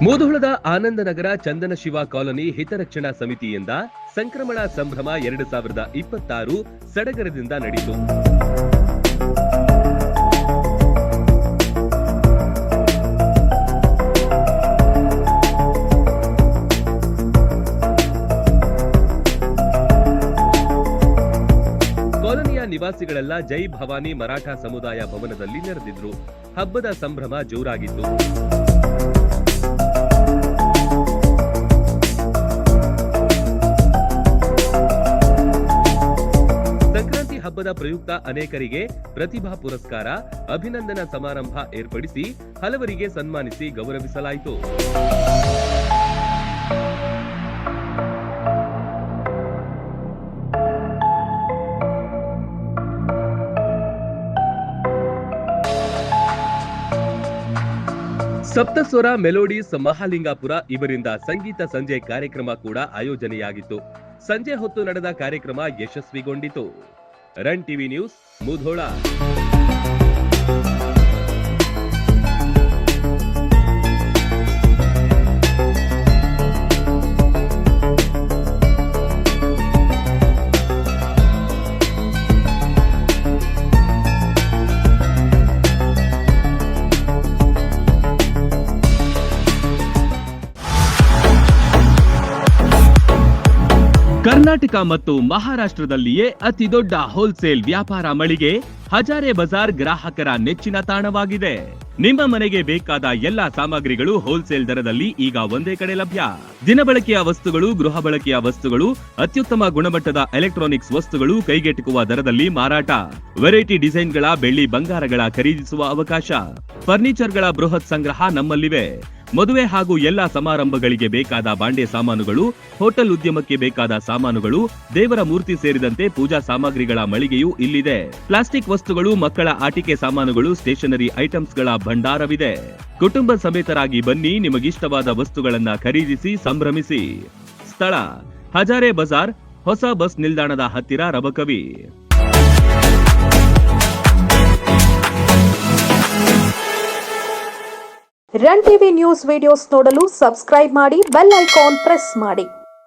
ಮುಧೋಳದ Anandnagar ಚಂದನಶಿವ colony ಹಿತರಕ್ಷಣಾ ಸಮಿತಿಯಿಂದ ಸಂಕ್ರಮಣ ಸಂಭ್ರಮ 2026 ಸಡಗರದಿಂದ ನಡೆಯಿತು. ಕಾಲೋನಿಯ ನಿವಾಸಿಗಳೆಲ್ಲ ಜೈ ಭವಾನಿ ಮರಾಠ ಸಮುದಾಯ ಭವನದಲ್ಲಿ ನೆರೆದಿದ್ರು. ಹಬ್ಬದ ಸಂಭ್ರಮ ಜೋರಾಗಿತ್ತು. ಹಬ್ಬದ ಪ್ರಯುಕ್ತ ಅನೇಕರಿಗೆ ಪ್ರತಿಭಾ ಪುರಸ್ಕಾರ, ಅಭಿನಂದನಾ ಸಮಾರಂಭ ಏರ್ಪಡಿಸಿ ಹಲವರಿಗೆ ಸನ್ಮಾನಿಸಿ ಗೌರವಿಸಲಾಯಿತು. ಸಪ್ತಸ್ವರ ಮೆಲೋಡಿಸ್ ಮಹಾಲಿಂಗಾಪುರ ಇವರಿಂದ ಸಂಗೀತ ಸಂಜೆ ಕಾರ್ಯಕ್ರಮ ಕೂಡ ಆಯೋಜನೆಯಾಗಿತ್ತು. ಸಂಜೆ ಹೊತ್ತು ನಡೆದ ಕಾರ್ಯಕ್ರಮ ಯಶಸ್ವಿಗೊಂಡಿತು. Run TV news, Mudhol. Karnataka ಮತ್ತು ಮಹಾರಾಷ್ಟ್ರದಲ್ಲಿಯೇ ಅತಿ ದೊಡ್ಡ ಹೋಲ್ಸೇಲ್ ವ್ಯಾಪಾರ ಮಳಿಗೆ ಹಜಾರೆ ಬಜಾರ್ ಗ್ರಾಹಕರ ನೆಚ್ಚಿನ ತಾಣವಾಗಿದೆ. ನಿಮ್ಮ ಮನೆಗೆ ಬೇಕಾದ ಎಲ್ಲಾ ಸಾಮಗ್ರಿಗಳು ಹೋಲ್ಸೇಲ್ ದರದಲ್ಲಿ ಈಗ ಒಂದೇ ಕಡೆ ಲಭ್ಯ. ದಿನಬಳಕೆಯ ವಸ್ತುಗಳು, ಗೃಹ ಬಳಕೆಯ ವಸ್ತುಗಳು, ಅತ್ಯುತ್ತಮ ಗುಣಮಟ್ಟದ ಎಲೆಕ್ಟ್ರಾನಿಕ್ಸ್ ವಸ್ತುಗಳು ಕೈಗೆಟುಕುವ ದರದಲ್ಲಿ ಮಾರಾಟ. ವೆರೈಟಿ ಡಿಸೈನ್ಗಳ ಬೆಳ್ಳಿ ಬಂಗಾರಗಳ ಖರೀದಿಸುವ ಅವಕಾಶ. ಫರ್ನಿಚರ್ಗಳ ಬೃಹತ್ ಸಂಗ್ರಹ ನಮ್ಮಲ್ಲಿವೆ. ಮದುವೆ ಹಾಗೂ ಎಲ್ಲಾ ಸಮಾರಂಭಗಳಿಗೆ ಬೇಕಾದ ಬಾಂಡೆ ಸಾಮಾನುಗಳು, ಹೋಟೆಲ್ ಉದ್ಯಮಕ್ಕೆ ಬೇಕಾದ ಸಾಮಾನುಗಳು, ದೇವರ ಮೂರ್ತಿ ಸೇರಿದಂತೆ ಪೂಜಾ ಸಾಮಗ್ರಿಗಳ ಮಳಿಗೆಯೂ ಇಲ್ಲಿದೆ. ಪ್ಲಾಸ್ಟಿಕ್ ವಸ್ತುಗಳು, ಮಕ್ಕಳ ಆಟಿಕೆ ಸಾಮಾನುಗಳು, ಸ್ಟೇಷನರಿ ಐಟಮ್ಸ್ಗಳ ಭಂಡಾರವಿದೆ. ಕುಟುಂಬ ಸಮೇತರಾಗಿ ಬನ್ನಿ, ನಿಮಗಿಷ್ಟವಾದ ವಸ್ತುಗಳನ್ನ ಖರೀದಿಸಿ ಸಂಭ್ರಮಿಸಿ. ಸ್ಥಳ: ಹಜಾರೆ ಬಜಾರ್, ಹೊಸ ಬಸ್ ನಿಲ್ದಾಣದ ಹತ್ತಿರ, Rabakavi. Run TV news videos ನೋಡಲು ಸಬ್ಸ್ಕ್ರೈಬ್ ಮಾಡಿ, ಬೆಲ್ ಐಕಾನ್ ಪ್ರೆಸ್ ಮಾಡಿ.